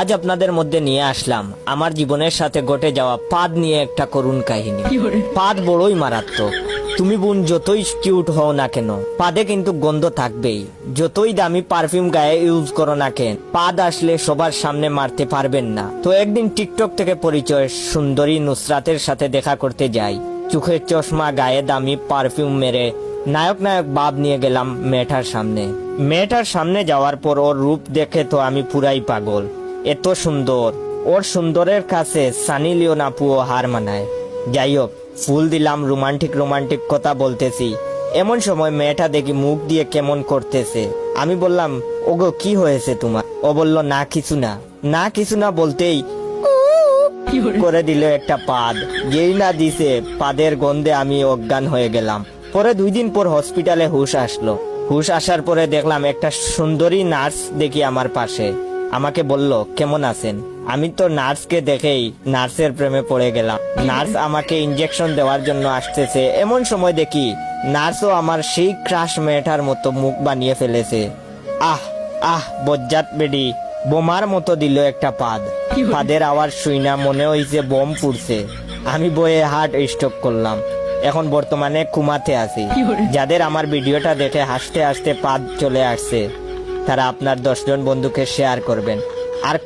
আজ আপনাদের মধ্যে নিয়ে আসলাম আমার জীবনের সাথে ঘটে যাওয়া পাদ নিয়ে একটা করুণ কাহিনী। পাদ বড়ই মারাত্মক। তুমি বোন যতই কিউট হও না কেন, পাদে কিন্তু গন্ধ থাকবেই। যতই দামি পারফিউম গায়ে ইউজ করো না কেন, পাদ আসলে সবার সামনে মারতে পারবেন না। তো একদিন টিকটক থেকে পরিচয় সুন্দরী নুসরাতের সাথে দেখা করতে যাই। চোখের চশমা, গায়ে দামি পারফিউম মেরে নায়ক ভাব নিয়ে গেলাম মেয়েটার সামনে। মেয়েটার সামনে যাওয়ার পর ওর রূপ দেখে তো আমি পুরাই পাগল। এত সুন্দর, ওর সুন্দরের কাছে সানি লিওন আপুও হার মানায়। যাই হোক, ফুল দিলাম, রোমান্টিক কথা বলতেছি। এমন সময় মেয়েটা দেখি মুখ দিয়ে কেমন করতেছে। আমি বললাম, ওগো কি হয়েছে তোমার? ও বলল, না কিছু না বলতেই করে দিল একটা পাদ। যেই না দিছে, পাদের গন্ধে আমি অজ্ঞান হয়ে গেলাম। পরে 2 দিন পর হসপিটালে হুশ আসলো। হুশ আসার পরে দেখলাম একটা সুন্দরী নার্স দেখি আমার পাশে। আমাকে বলল, কেমন আছেন? আমি তো নার্সকে দেখেই নার্সের প্রেমে পড়ে গেলাম। নার্স আমাকে ইনজেকশন দেওয়ার জন্য আসতেছে। এমন সময় দেখি নার্সও আমার সেই ক্রাশ মেয়েটার মতো মুখ বানিয়ে ফেলেছে। বজ্জাত বেডি বোমার মতো দিল একটা পাদ। পাদের আওয়াজ শুই না মনে হইছে বোম পুড়ছে। আমি বয়ে হার্ট স্ট্রোক করলাম। এখন বর্তমানে কুমাতে আছি। যাদের আমার ভিডিওটা দেখে হাসতে হাসতে পাদ চলে আসছে, তারা আপনার 10 জন বন্ধুকে শেয়ার করবেন আর